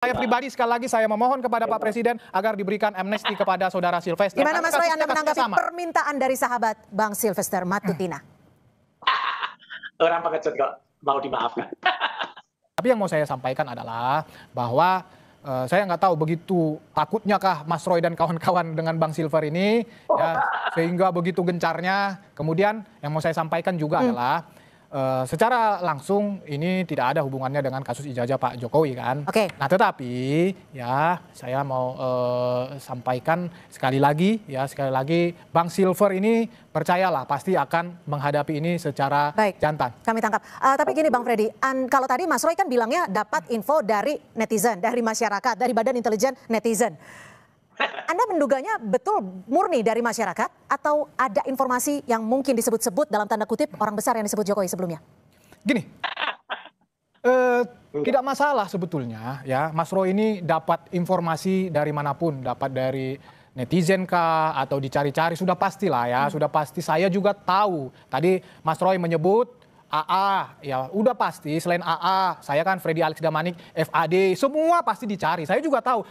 Saya pribadi sekali lagi saya memohon kepada Pak Presiden agar diberikan amnesti kepada saudara Sylvester. Gimana Mas Roy, Anda menanggapi permintaan dari sahabat Bang Sylvester Matutina? Orang pengecut kok mau dimaafkan. Tapi yang mau saya sampaikan adalah bahwa saya nggak tahu begitu takutnya kah Mas Roy dan kawan-kawan dengan Bang Silver ini, ya, sehingga begitu gencarnya. Kemudian yang mau saya sampaikan juga adalah secara langsung ini tidak ada hubungannya dengan kasus ijazah Pak Jokowi kan. Oke. Nah tetapi ya saya mau sampaikan sekali lagi Bang Silver ini percayalah pasti akan menghadapi ini secara jantan. Kami tangkap. Tapi gini Bang Freddy, kalau tadi Mas Roy kan bilangnya dapat info dari netizen, dari masyarakat, dari Badan Intelijen Netizen. Anda menduganya betul murni dari masyarakat atau ada informasi yang mungkin disebut-sebut dalam tanda kutip orang besar yang disebut Jokowi sebelumnya? Gini, tidak masalah sebetulnya ya Mas Roy ini dapat informasi dari manapun, dapat dari netizen kah atau dicari-cari, sudah pastilah ya, sudah pasti. Saya juga tahu tadi Mas Roy menyebut AA, ya udah pasti selain AA, saya kan Freddy Alex Damanik, FAD, semua pasti dicari. Saya juga tahu.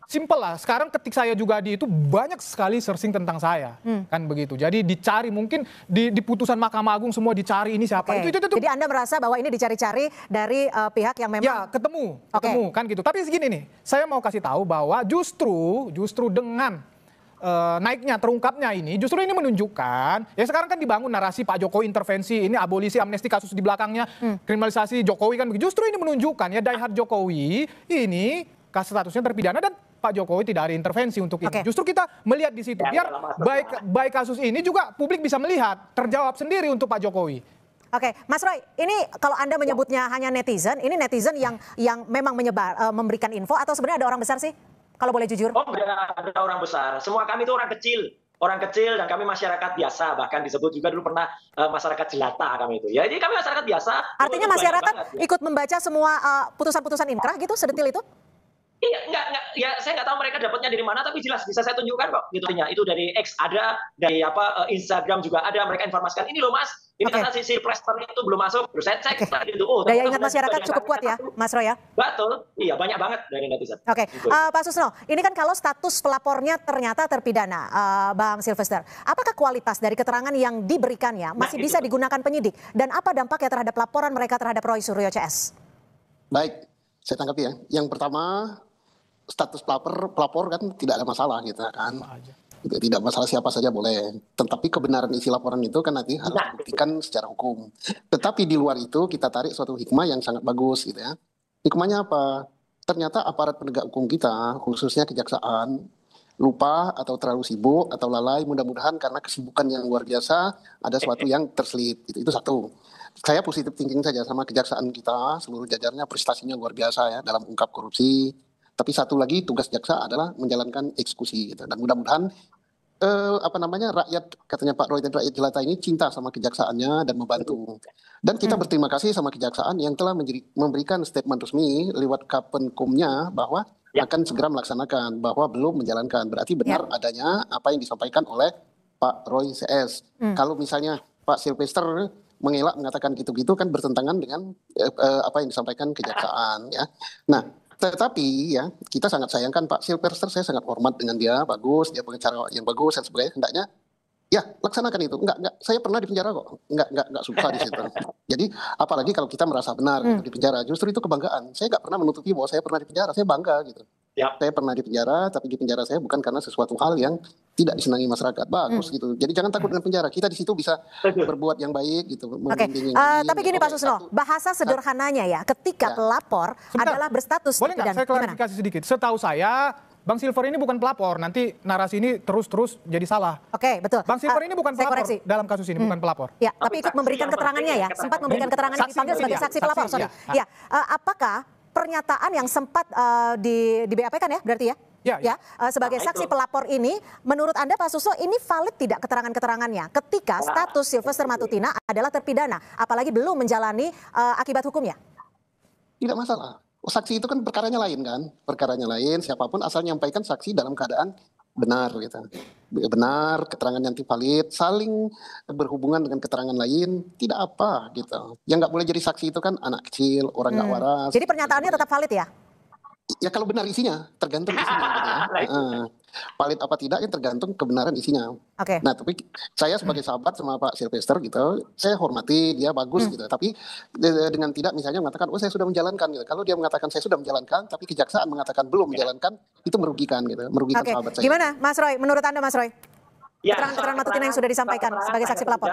Simple lah, sekarang ketik saya juga di itu banyak sekali searching tentang saya, kan begitu. Jadi dicari mungkin di putusan Mahkamah Agung semua dicari ini siapa. Itu. Jadi Anda merasa bahwa ini dicari-cari dari pihak yang memang ya ketemu kan gitu. Tapi segini nih, saya mau kasih tahu bahwa justru dengan naiknya terungkapnya ini justru ini menunjukkan ya sekarang kan dibangun narasi Pak Jokowi intervensi ini abolisi amnesti kasus di belakangnya kriminalisasi Jokowi kan begitu. Justru ini menunjukkan ya diehard Jokowi ini statusnya terpidana dan Pak Jokowi tidak ada intervensi untuk ini. Justru kita melihat di situ biar baik kasus ini juga publik bisa melihat terjawab sendiri untuk Pak Jokowi. Oke, Mas Roy, ini kalau Anda menyebutnya hanya netizen, ini netizen yang memang memberikan info atau sebenarnya ada orang besar sih? Kalau boleh jujur. Oh, ada orang besar. Semua kami itu orang kecil. Orang kecil dan kami masyarakat biasa, bahkan disebut juga dulu pernah masyarakat jelata kami itu. Ya, jadi kami masyarakat biasa. Artinya masyarakat ikut membaca semua putusan-putusan inkrah gitu, sedetil itu? Iya, enggak, ya saya nggak tahu mereka dapatnya dari mana, tapi jelas bisa saya tunjukkan kok gitunya. Itu dari X ada, dari Instagram juga ada, mereka informasikan ini loh Mas, ini kata si Sylvester itu belum masuk, terus saya cek gitu. Oh, daya ingat masyarakat cukup kuat ya, Mas Roy ya? Betul, iya banyak banget dari netizen. Oke, Pak Susno, ini kan kalau status pelapornya ternyata terpidana, Bang Sylvester, apakah kualitas dari keterangan yang diberikannya masih bisa digunakan penyidik? Dan apa dampaknya terhadap laporan mereka terhadap Roy Suryo CS? Baik, saya tanggapi ya. Yang pertama, status pelapor kan tidak ada masalah gitu kan. Tidak masalah, siapa saja boleh. Tetapi kebenaran isi laporan itu kan nanti harus dibuktikan secara hukum. Tetapi di luar itu kita tarik suatu hikmah yang sangat bagus gitu ya. Hikmahnya apa? Ternyata aparat penegak hukum kita, khususnya kejaksaan, lupa atau terlalu sibuk atau lalai, mudah-mudahan karena kesibukan yang luar biasa ada sesuatu yang terselip. Itu satu. Saya positif thinking saja sama kejaksaan kita, seluruh jajarnya prestasinya luar biasa ya dalam ungkap korupsi. Tapi satu lagi tugas jaksa adalah menjalankan eksekusi gitu. Dan mudah-mudahan rakyat, katanya Pak Roy dan rakyat jelata ini cinta sama kejaksaannya dan membantu. Dan kita berterima kasih sama kejaksaan yang telah memberikan statement resmi lewat Kapenkumnya bahwa akan segera melaksanakan, bahwa belum menjalankan. Berarti benar adanya apa yang disampaikan oleh Pak Roy CS. Kalau misalnya Pak Sylvester mengelak mengatakan gitu-gitu kan bertentangan dengan apa yang disampaikan kejaksaan ya. Nah, tetapi ya kita sangat sayangkan Pak Sylvester, saya sangat hormat dengan dia, bagus, dia pengacara yang bagus dan sebagainya, hendaknya ya laksanakan itu. Enggak, saya pernah di penjara kok, enggak susah di situ. Jadi apalagi kalau kita merasa benar di penjara, justru itu kebanggaan. Saya enggak pernah menutupi bahwa saya pernah di penjara, saya bangga gitu. Saya pernah di penjara, tapi di penjara saya bukan karena sesuatu hal yang tidak disenangi masyarakat, bagus gitu. Jadi jangan takut dengan penjara, kita di situ bisa berbuat yang baik gitu. Tapi gini Pak Susno, bahasa sederhananya ya, ketika pelapor adalah berstatus boleh nggak saya klarifikasi sedikit? Setahu saya Bang Silver ini bukan pelapor, nanti narasi ini terus jadi salah. Oke, betul. Bang Silver ini bukan pelapor dalam kasus ini, bukan pelapor. Ya, tapi ikut memberikan keterangannya ya, sempat memberikan keterangan yang dipanggil sebagai saksi pelapor. Ya, apakah pernyataan yang sempat di BAP kan ya berarti ya? Ya, sebagai saksi pelapor ini, menurut Anda Pak Susno ini valid tidak keterangan-keterangannya ketika status Sylvester Matutina adalah terpidana, apalagi belum menjalani akibat hukumnya? Tidak masalah. Saksi itu kan perkaranya lain kan, perkaranya lain, siapapun asal nyampaikan saksi dalam keadaan benar gitu. Benar, keterangan yang valid, saling berhubungan dengan keterangan lain, tidak apa gitu. Yang nggak boleh jadi saksi itu kan anak kecil, orang nggak waras. Jadi pernyataannya tetap valid ya? Ya kalau benar isinya, tergantung isinya gitu ya. Valid apa tidak ya tergantung kebenaran isinya. Oke. Nah, tapi saya sebagai sahabat sama Pak Sylvester gitu, saya hormati dia bagus gitu. Tapi dengan tidak misalnya mengatakan, oh saya sudah menjalankan gitu. Kalau dia mengatakan saya sudah menjalankan, tapi kejaksaan mengatakan belum menjalankan, itu merugikan gitu, merugikan sahabat saya. Gimana, Mas Roy? Menurut Anda, Mas Roy? Ya, keterangan Matutina yang sudah disampaikan sebagai saksi pelapor.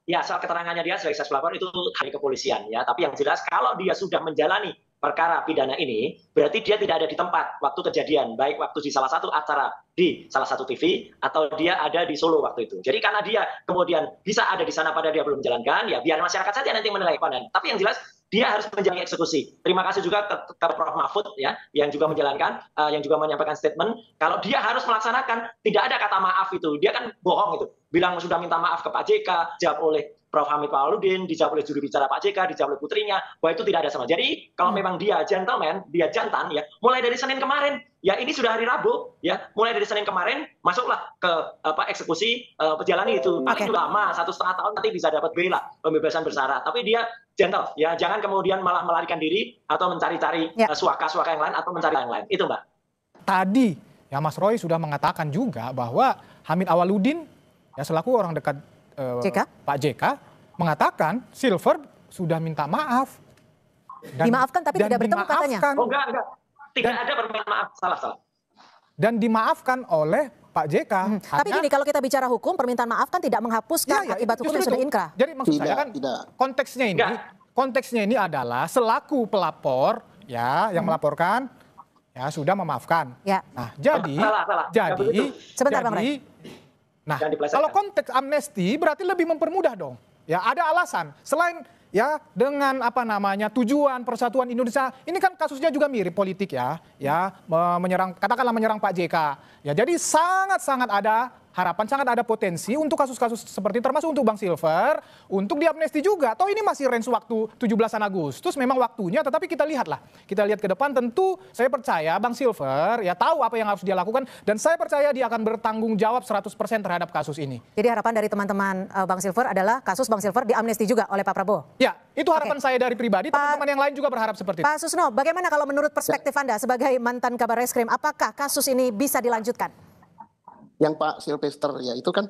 Ya, soal keterangannya dia sebagai saksi pelapor itu dari kepolisian ya. Tapi yang jelas kalau dia sudah menjalani perkara pidana ini, berarti dia tidak ada di tempat waktu kejadian, baik waktu di salah satu acara di salah satu TV atau dia ada di Solo waktu itu. Jadi karena dia kemudian bisa ada di sana pada dia belum menjalankan, ya biar masyarakat saja nanti menilai panen. Tapi yang jelas dia harus menjalani eksekusi. Terima kasih juga ke Prof. Mahfud ya, yang juga menjalankan, yang juga menyampaikan statement kalau dia harus melaksanakan, tidak ada kata maaf itu. Dia kan bohong itu. Bilang sudah minta maaf ke Pak JK, jawab oleh Prof. Hamid Pawaludin, dijawab oleh juru bicara Pak JK, dijawab oleh putrinya, bahwa itu tidak ada sama. Jadi kalau memang dia gentleman, dia jantan ya, mulai dari Senin kemarin, ya ini sudah hari Rabu, ya mulai dari Senin kemarin masuklah ke eksekusi jalani itu. Paling juga lama 1,5 tahun nanti bisa dapat bela pembebasan bersyarat. Tapi dia gentle, ya jangan kemudian malah melarikan diri atau mencari-cari suaka-suaka yang lain atau mencari yang lain. Itu Mbak. Tadi ya Mas Roy sudah mengatakan juga bahwa Hamid Awaludin ya selaku orang dekat Pak JK mengatakan Silver sudah minta maaf. Dimaafkan tapi tidak bertemu katanya. Oh enggak. Tidak ada permintaan maaf, salah. Dan dimaafkan oleh Pak JK. Tapi gini, kalau kita bicara hukum, permintaan maaf kan tidak menghapuskan akibat hukum yang sudah inkrah. Jadi maksud saya kan konteksnya ini adalah selaku pelapor ya yang melaporkan ya sudah memaafkan. Ya. Nah, jadi sebentar Bang Ray. Nah, kalau konteks amnesti berarti lebih mempermudah dong. Ya, ada alasan. Selain ya dengan tujuan persatuan Indonesia. Ini kan kasusnya juga mirip politik ya. Ya, katakanlah menyerang Pak JK. Ya, jadi sangat ada harapan, sangat ada potensi untuk kasus-kasus seperti termasuk untuk Bang Silver, untuk diamnesti juga. Toh ini masih range waktu 17 Agustus memang waktunya, tetapi kita lihatlah. Kita lihat ke depan, tentu saya percaya Bang Silver ya tahu apa yang harus dia lakukan dan saya percaya dia akan bertanggung jawab 100% terhadap kasus ini. Jadi harapan dari teman-teman Bang Silver adalah kasus Bang Silver diamnesti juga oleh Pak Prabowo? Ya, itu harapan saya dari pribadi, teman-teman yang lain juga berharap seperti itu. Pak Susno, bagaimana kalau menurut perspektif Anda sebagai mantan Kabar Reskrim, apakah kasus ini bisa dilanjutkan? Yang Pak Sylvester ya itu kan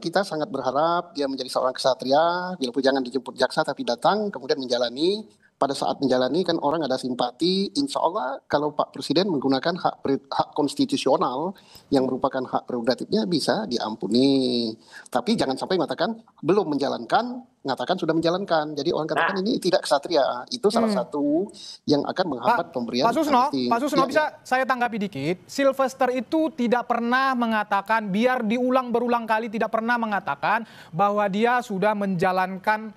kita sangat berharap dia menjadi seorang kesatria, biarpun jangan dijemput jaksa tapi datang kemudian menjalani. Pada saat menjalani kan orang ada simpati, insya Allah kalau Pak Presiden menggunakan hak konstitusional yang merupakan hak prerogatifnya bisa diampuni. Tapi jangan sampai mengatakan belum menjalankan, mengatakan sudah menjalankan. Jadi orang katakan ini tidak kesatria. Itu salah satu yang akan menghambat pemberian amnesti. Pak Susno bisa saya tanggapi dikit. Sylvester itu tidak pernah mengatakan, biar diulang berulang kali, tidak pernah mengatakan bahwa dia sudah menjalankan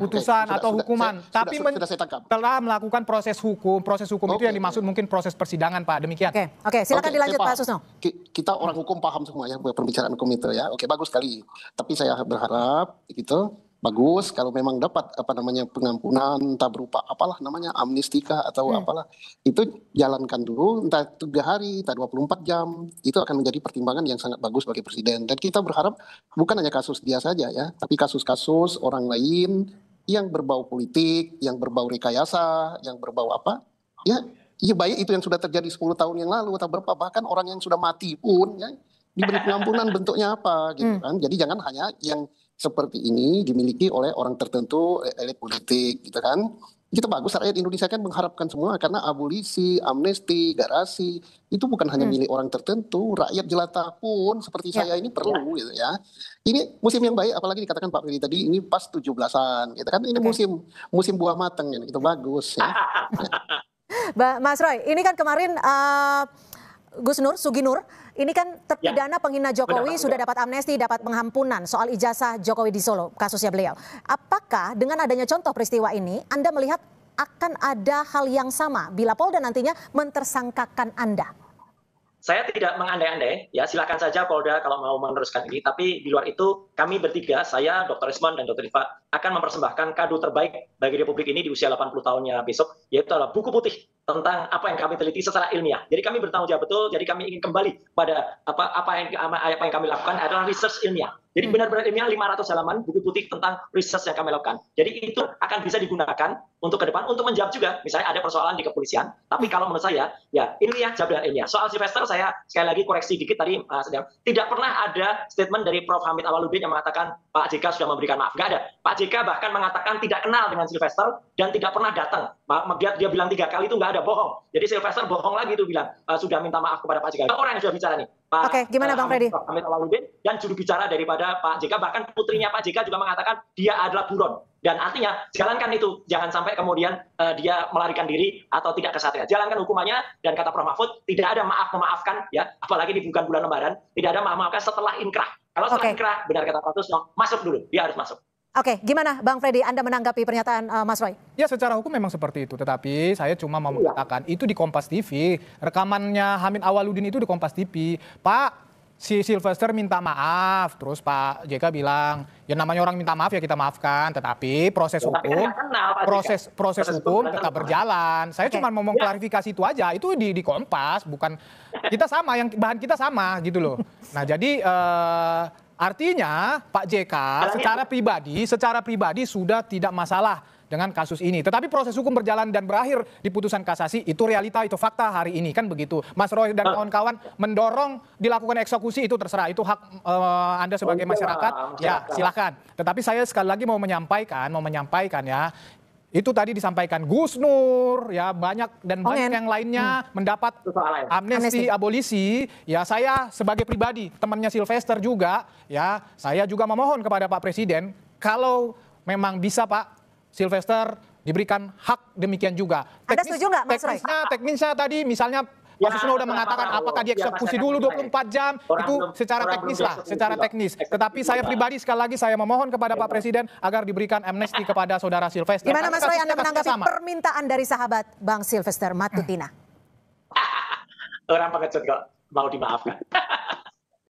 putusan atau hukuman, tapi telah melakukan proses hukum. Proses hukum itu yang dimaksud mungkin proses persidangan, Pak. Demikian. Oke, silakan dilanjut Pak Susno. Kita orang hukum paham semua ya perbicaraan hukum itu ya. Oke, bagus sekali. Tapi saya berharap gitu bagus kalau memang dapat pengampunan entah berupa amnestika atau apalah, itu jalankan dulu entah 3 hari entah 24 jam, itu akan menjadi pertimbangan yang sangat bagus bagi Presiden. Dan kita berharap bukan hanya kasus dia saja ya, tapi kasus-kasus orang lain yang berbau politik, yang berbau rekayasa, yang berbau ya baik itu yang sudah terjadi 10 tahun yang lalu atau berapa, bahkan orang yang sudah mati pun ya diberi pengampunan bentuknya apa gitu kan. Jadi jangan hanya yang seperti ini dimiliki oleh orang tertentu, elit politik gitu kan. Kita bagus, rakyat Indonesia kan mengharapkan semua, karena abolisi, amnesti, garasi itu bukan hanya milik orang tertentu, rakyat jelata pun seperti saya ini perlu gitu ya. Ini musim yang baik, apalagi dikatakan Pak Firly tadi ini pas 17-an gitu kan. Ini musim buah matang ya, itu bagus ya. Mas Roy, ini kan kemarin Gus Nur, Sugi Nur, ini kan terpidana penghina Jokowi sudah dapat amnesti, dapat pengampunan soal ijazah Jokowi di Solo, kasusnya beliau. Apakah dengan adanya contoh peristiwa ini, Anda melihat akan ada hal yang sama bila Polda nantinya mentersangkakan Anda? Saya tidak mengandai-andai, ya silakan saja Polda kalau mau meneruskan ini. Tapi di luar itu kami bertiga, saya, Dr. Isman dan Dr. Rifa akan mempersembahkan kado terbaik bagi Republik ini di usia 80 tahunnya besok, yaitu adalah buku putih tentang apa yang kami teliti secara ilmiah. Jadi kami bertanggung jawab betul. Jadi kami ingin kembali pada apa yang kami lakukan adalah research ilmiah. Jadi benar-benar ilmiah 500 halaman buku putih tentang research yang kami lakukan. Jadi itu akan bisa digunakan untuk ke depan untuk menjawab juga misalnya ada persoalan di kepolisian. Tapi kalau menurut saya ya ilmiah jawab dengan ilmiah. Soal Sylvester saya sekali lagi koreksi dikit tadi tidak pernah ada statement dari Prof Hamid Awaludin yang mengatakan Pak JK sudah memberikan maaf. Nggak ada. Pak JK bahkan mengatakan tidak kenal dengan Sylvester dan tidak pernah datang. Dia bilang 3 kali itu nggak ada, bohong. Jadi Sylvester bohong lagi itu bilang sudah minta maaf kepada Pak JK. Orang yang sudah bicara nih. Oke, gimana Bang Freddy? Hamid Awaludin dan juru bicara daripada Pak JK, bahkan putrinya Pak JK juga mengatakan dia adalah buron. Dan artinya jalankan itu, jangan sampai kemudian dia melarikan diri atau tidak kesatria. Jalankan hukumannya dan kata Prof Mahfud tidak ada memaafkan ya, apalagi di bukan bulan Lebaran, tidak ada memaafkan setelah inkrah. Kalau setelah inkrah benar kata Pak Tusno, masuk dulu, dia harus masuk. Oke, gimana Bang Freddy, Anda menanggapi pernyataan Mas Roy? Ya secara hukum memang seperti itu, tetapi saya cuma mau mengatakan itu di Kompas TV, rekamannya Hamid Awaludin itu di Kompas TV. Pak, si Sylvester minta maaf, terus Pak JK bilang, ya namanya orang minta maaf ya kita maafkan, tetapi proses hukum, proses hukum tetap berjalan. Saya cuma mau klarifikasi itu aja, itu di Kompas, bukan kita sama, yang bahan kita sama gitu loh. Nah jadi artinya Pak JK secara pribadi sudah tidak masalah dengan kasus ini. Tetapi proses hukum berjalan dan berakhir di putusan kasasi itu realita, itu fakta hari ini kan begitu. Mas Roy dan kawan-kawan mendorong dilakukan eksekusi itu terserah, itu hak Anda sebagai masyarakat, ya silakan. Tetapi saya sekali lagi mau menyampaikan ya. Itu tadi disampaikan Gus Nur, ya banyak dan banyak yang lainnya mendapat amnesti abolisi. Ya saya sebagai pribadi, temannya Sylvester juga, ya saya juga memohon kepada Pak Presiden, kalau memang bisa Pak Sylvester diberikan hak demikian juga. Anda setuju nggak Mas Roy? Teknisnya tadi misalnya Pak Susno udah mengatakan apakah dieksekusi dulu 24 jam, itu secara teknis lah, secara teknis. Tetapi saya pribadi sekali lagi saya memohon kepada Pak Presiden agar diberikan amnesti kepada saudara Sylvester. Gimana Mas Roy, Anda menanggapi permintaan dari sahabat Bang Sylvester Matutina? Orang pengecut kok mau dimaafkan.